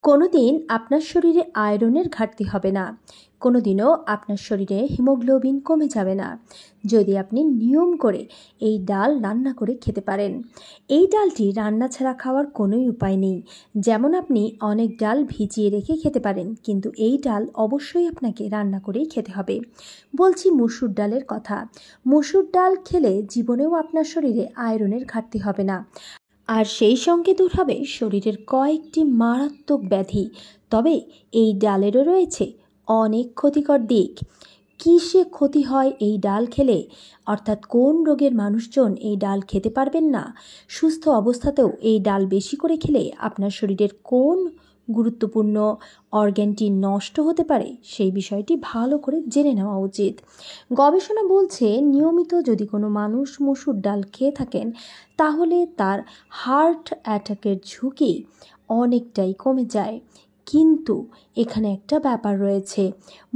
কোনো দিন আপনার শরীরে আয়রনের ঘাটতি হবে না, কোনো দিনও আপনার শরীরে হিমোগ্লোবিন কমে যাবে না যদি আপনি নিয়ম করে এই ডাল রান্না করে খেতে পারেন। এই ডালটি রান্না ছাড়া খাওয়ার কোনোই উপায় নেই। যেমন আপনি অনেক ডাল ভিজিয়ে রেখে খেতে পারেন, কিন্তু এই ডাল অবশ্যই আপনাকে রান্না করেই খেতে হবে। বলছি মসুর ডালের কথা। মসুর ডাল খেলে জীবনেও আপনার শরীরে আয়রনের ঘাটতি হবে না, আর সেই সঙ্গে দূর হবে শরীরের কয়েকটি মারাত্মক ব্যাধি। তবে এই ডালেরও রয়েছে অনেক ক্ষতিকর দিক। কিসে ক্ষতি হয় এই ডাল খেলে, অর্থাৎ কোন রোগের মানুষজন এই ডাল খেতে পারবেন না, সুস্থ অবস্থাতেও এই ডাল বেশি করে খেলে আপনার শরীরের কোন গুরুত্বপূর্ণ অর্গ্যানটি নষ্ট হতে পারে, সেই বিষয়টি ভালো করে জেনে নেওয়া উচিত। গবেষণা বলছে নিয়মিত যদি কোনো মানুষ মসুর ডাল খেয়ে থাকেন তাহলে তার হার্ট অ্যাটাকের ঝুঁকি অনেকটাই কমে যায়। কিন্তু এখানে একটা ব্যাপার রয়েছে,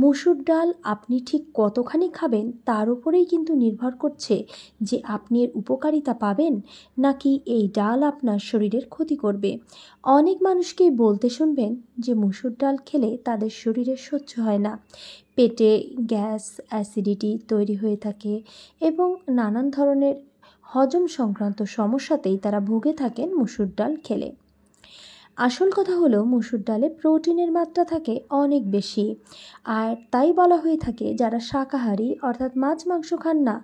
মসুর ডাল আপনি ঠিক কতখানি খাবেন তার উপরেই কিন্তু নির্ভর করছে যে আপনি এর উপকারিতা পাবেন নাকি এই ডাল আপনার শরীরের ক্ষতি করবে। অনেক মানুষকেই বলতে শুনবেন যে মসুর ডাল খেলে তাদের শরীরে সহ্য হয় না, পেটে গ্যাস অ্যাসিডিটি তৈরি হয়ে থাকে এবং নানান ধরনের হজম সংক্রান্ত সমস্যাতেই তারা ভুগে থাকেন মসুর ডাল খেলে। আসল কথা হলো মসুর ডালে প্রোটিনের মাত্রা থাকে অনেক বেশি, আর তাই বলা হয়ে থাকে যারা শাকাহারী অর্থাৎ মাছ মাংস খান না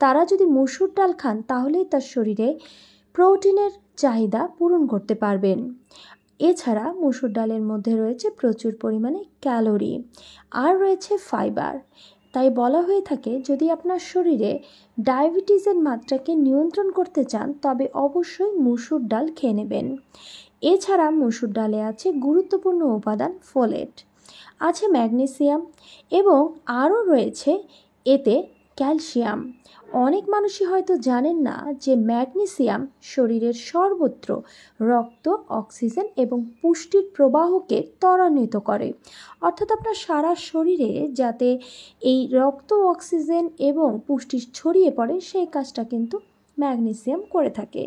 তারা যদি মসুর ডাল খান তাহলেই তার শরীরে প্রোটিনের চাহিদা পূরণ করতে পারবেন। এছাড়া মসুর ডালের মধ্যে রয়েছে প্রচুর পরিমাণে ক্যালোরি আর রয়েছে ফাইবার। তাই বলা হয়ে থাকে যদি আপনার শরীরে ডায়াবেটিসের মাত্রাকে নিয়ন্ত্রণ করতে চান তবে অবশ্যই মসুর ডাল খেয়ে নেবেন। এছাড়া মসুর ডালে আছে গুরুত্বপূর্ণ উপাদান ফোলেট, আছে ম্যাগনেসিয়াম এবং আরও রয়েছে এতে ক্যালসিয়াম। অনেক মানুষই হয়তো জানেন না যে ম্যাগনেসিয়াম শরীরের সর্বত্র রক্ত, অক্সিজেন এবং পুষ্টির প্রবাহকে ত্বরান্বিত করে, অর্থাৎ আপনার সারা শরীরে যাতে এই রক্ত, অক্সিজেন এবং পুষ্টি ছড়িয়ে পড়ে সেই কাজটা কিন্তু ম্যাগনেসিয়াম করে থাকে।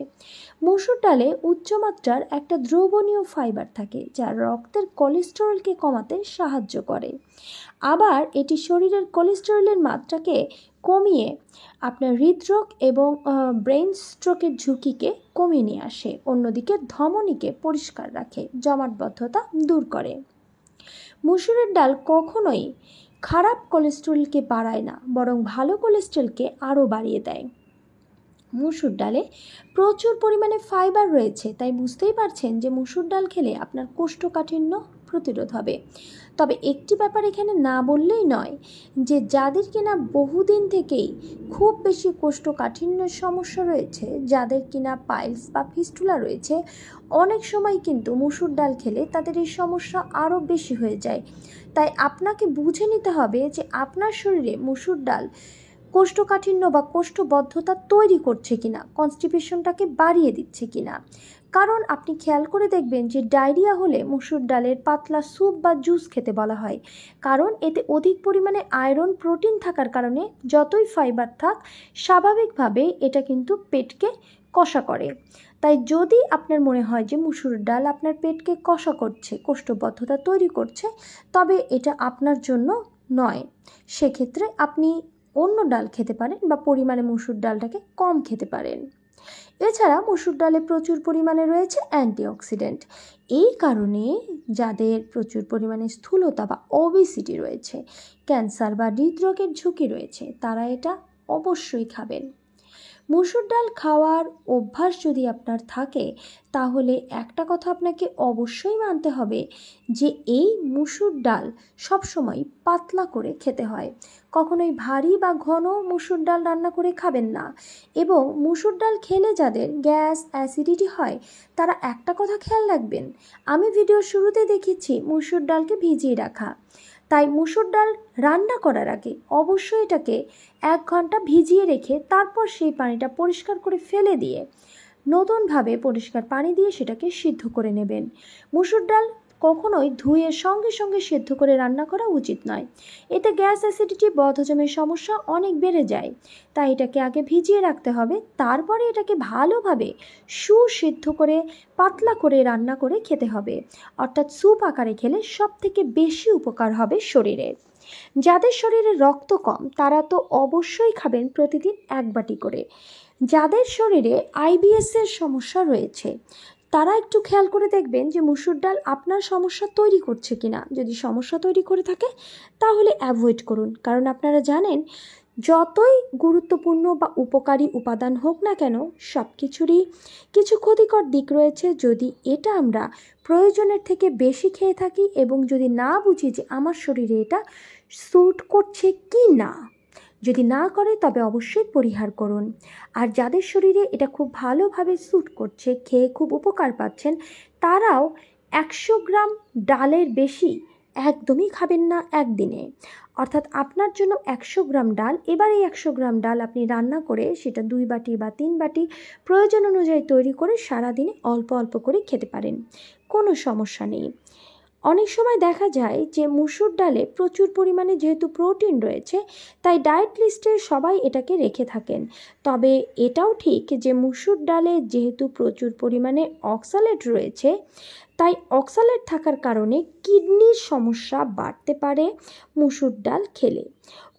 মসুর ডালে উচ্চমাত্রার একটা দ্রবণীয় ফাইবার থাকে যা রক্তের কোলেস্টেরলকে কমাতে সাহায্য করে। আবার এটি শরীরের কোলেস্টেরলের মাত্রাকে কমিয়ে আপনার হৃদরোগ এবং ব্রেন স্ট্রোকের ঝুঁকিকে কমিয়ে নিয়ে আসে। অন্যদিকে ধমনীকে পরিষ্কার রাখে, জমাটবদ্ধতা দূর করে। মসুরের ডাল কখনোই খারাপ কোলেস্টেরলকে বাড়ায় না, বরং ভালো কোলেস্টেরলকে আরও বাড়িয়ে দেয়। মসুর ডালে প্রচুর পরিমাণে ফাইবার রয়েছে, তাই বুঝতেই পারছেন যে মসুর ডাল খেলে আপনার কোষ্ঠকাঠিন্য প্রতিরোধ হবে। তবে একটি ব্যাপার এখানে না বললেই নয়, যে যাদের কিনা বহুদিন থেকেই খুব বেশি কোষ্ঠকাঠিন্যের সমস্যা রয়েছে, যাদের কিনা পাইলস বা ফিস্টুলা রয়েছে, অনেক সময় কিন্তু মসুর ডাল খেলে তাদের এই সমস্যা আরও বেশি হয়ে যায়। তাই আপনাকে বুঝে নিতে হবে যে আপনার শরীরে মসুর ডাল কোষ্ঠকাঠিন্য বা কোষ্ঠবদ্ধতা তৈরি করছে কিনা, কনস্টিপেশনটাকে বাড়িয়ে দিচ্ছে কিনা। কারণ আপনি খেয়াল করে দেখবেন যে ডায়রিয়া হলে মসুর ডালের পাতলা স্যুপ বা জুস খেতে বলা হয়, কারণ এতে অধিক পরিমাণে আয়রন, প্রোটিন থাকার কারণে যতই ফাইবার থাক স্বাভাবিকভাবেই এটা কিন্তু পেটকে কষা করে। তাই যদি আপনার মনে হয় যে মসুর ডাল আপনার পেটকে কষা করছে, কোষ্ঠবদ্ধতা তৈরি করছে, তবে এটা আপনার জন্য নয়। সেক্ষেত্রে আপনি অন্য ডাল খেতে পারেন বা পরিমাণে মসুর ডালটাকে কম খেতে পারেন। এছাড়া মসুর ডালে প্রচুর পরিমাণে রয়েছে অ্যান্টিঅক্সিডেন্ট। এই কারণে যাদের প্রচুর পরিমাণে স্থূলতা বা ওবেসিটি রয়েছে, ক্যান্সার বা হৃদরোগের ঝুঁকি রয়েছে, তারা এটা অবশ্যই খাবেন। মসুর ডাল খাওয়ার অভ্যাস যদি আপনার থাকে তাহলে একটা কথা আপনাকে অবশ্যই মানতে হবে যে এই মসুর ডাল সবসময় পাতলা করে খেতে হয়। কখনোই ভারী বা ঘন মসুর ডাল রান্না করে খাবেন না। এবং মসুর ডাল খেলে যাদের গ্যাস, অ্যাসিডিটি হয় তারা একটা কথা খেয়াল রাখবেন, আমি ভিডিওর শুরুতে দেখিয়েছি মসুর ডালকে ভিজিয়ে রাখা। তাই মসুর ডাল রান্না করার আগে অবশ্যই এটাকে 1 ঘন্টা ভিজিয়ে রেখে তারপর সেই পানিটা পরিষ্কার করে ফেলে দিয়ে নতুনভাবে পরিষ্কার পানি দিয়ে সেটাকে সিদ্ধ করে নেবেন। মসুর ডাল কখনোই ধুয়ে সঙ্গে সঙ্গে সেদ্ধ করে রান্না করা উচিত নয়। এতে গ্যাস, অ্যাসিডিটি, বদহজমের সমস্যা অনেক বেড়ে যায়। তাই এটাকে আগে ভিজিয়ে রাখতে হবে, তারপরে এটাকে ভালোভাবে সুসিদ্ধ করে পাতলা করে রান্না করে খেতে হবে। অর্থাৎ স্যুপ আকারে খেলে সব থেকে বেশি উপকার হবে শরীরের। যাদের শরীরে রক্ত কম তারা তো অবশ্যই খাবেন প্রতিদিন 1 বাটি করে। যাদের শরীরে আইবিএসের সমস্যা রয়েছে তারা একটু খেয়াল করে দেখবেন যে মুসুর ডাল আপনার সমস্যা তৈরি করছে কিনা। যদি সমস্যা তৈরি করে থাকে তাহলে অ্যাভয়েড করুন, কারণ আপনারা জানেন যতই গুরুত্বপূর্ণ বা উপকারী উপাদান হোক না কেন সব কিছুরই কিছু ক্ষতিকর দিক রয়েছে। যদি এটা আমরা প্রয়োজনের থেকে বেশি খেয়ে থাকি এবং যদি না বুঝি যে আমার শরীরে এটা স্যুট করছে কি না, যদি না করে তবে অবশ্যই পরিহার করুন। আর যাদের শরীরে এটা খুব ভালোভাবে স্যুট করছে, খেয়ে খুব উপকার পাচ্ছেন, তারাও 100 গ্রাম ডালের বেশি একদমই খাবেন না একদিনে। অর্থাৎ আপনার জন্য 100 গ্রাম ডাল, এবার এই 100 গ্রাম ডাল আপনি রান্না করে সেটা 2 বাটি বা 3 বাটি প্রয়োজন অনুযায়ী তৈরি করে সারাদিনে অল্প অল্প করে খেতে পারেন, কোনো সমস্যা নেই। অনেক সময় দেখা যায় যে মুসুর ডালে প্রচুর পরিমাণে যেহেতু প্রোটিন রয়েছে তাই ডায়েট লিস্টে সবাই এটাকে রেখে থাকেন। তবে এটাও ঠিক যে মুসুর ডালে যেহেতু প্রচুর পরিমাণে অক্সালেট রয়েছে তাই অক্সালেট থাকার কারণে কিডনির সমস্যা বাড়তে পারে মুসুর ডাল খেলে।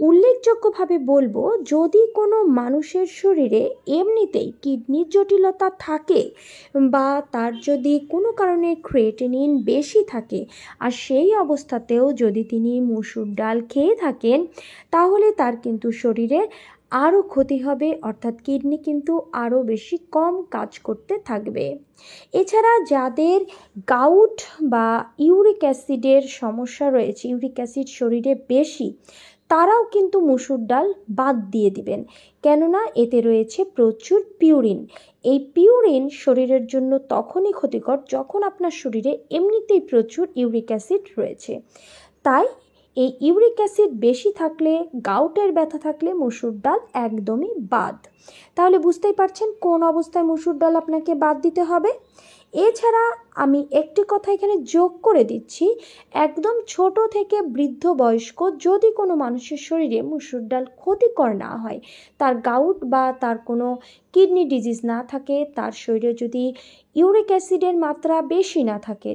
উল্লেখযোগ্যভাবে বলবো, যদি কোনো মানুষের শরীরে এমনিতেই কিডনির জটিলতা থাকে বা তার যদি কোনো কারণে ক্রিয়েটিনিন বেশি থাকে আর সেই অবস্থাতেও যদি তিনি মুসুর ডাল খেয়ে থাকেন তাহলে তার কিন্তু শরীরে আরও ক্ষতি হবে, অর্থাৎ কিডনি কিন্তু আরও বেশি কম কাজ করতে থাকবে। এছাড়া যাদের গাউট বা ইউরিক অ্যাসিডের সমস্যা রয়েছে, ইউরিক অ্যাসিড শরীরে বেশি, তারাও কিন্তু মুসুর ডাল বাদ দিয়ে দিবেন, কেননা এতে রয়েছে প্রচুর পিউরিন। এই পিউরিন শরীরের জন্য তখনই ক্ষতিকর যখন আপনার শরীরে এমনিতেই প্রচুর ইউরিক অ্যাসিড রয়েছে। তাই এই ইউরিক অ্যাসিড বেশি থাকলে, গাউটের ব্যথা থাকলে মুসুর ডাল একদমই বাদ। তাহলে বুঝতেই পারছেন কোন অবস্থায় মুসুর ডাল আপনাকে বাদ দিতে হবে। এছাড়া আমি একটি কথা এখানে যোগ করে দিচ্ছি, একদম ছোট থেকে বৃদ্ধ বয়স্ক যদি কোনো মানুষের শরীরে মুসুর ডাল ক্ষতিকর না হয়, তার গাউট বা তার কোনো কিডনি ডিজিজ না থাকে, তার শরীরে যদি ইউরিক অ্যাসিডের মাত্রা বেশি না থাকে,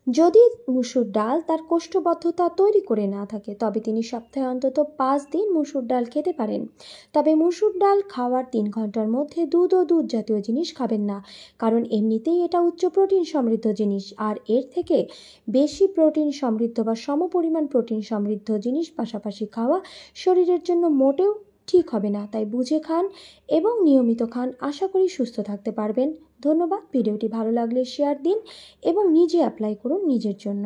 যদি মুসুর ডাল তার কোষ্ঠবদ্ধতা তৈরি করে না থাকে, তবে তিনি সপ্তাহে অন্তত 5 দিন মুসুর ডাল খেতে পারেন। তবে মুসুর ডাল খাওয়ার 3 ঘন্টার মধ্যে দুধ ও দুধ জাতীয় জিনিস খাবেন না, কারণ এমনিতেই এটা উচ্চ প্রোটিন সমৃদ্ধ জিনিস, আর এর থেকে বেশি প্রোটিন সমৃদ্ধ বা সমপরিমাণ প্রোটিন সমৃদ্ধ জিনিস পাশাপাশি খাওয়া শরীরের জন্য মোটেও ঠিক হবে না। তাই বুঝে খান এবং নিয়মিত খান, আশা করি সুস্থ থাকতে পারবেন। ধন্যবাদ। ভিডিওটি ভালো লাগলে শেয়ার দিন এবং নিজে অ্যাপ্লাই করুন নিজের জন্য।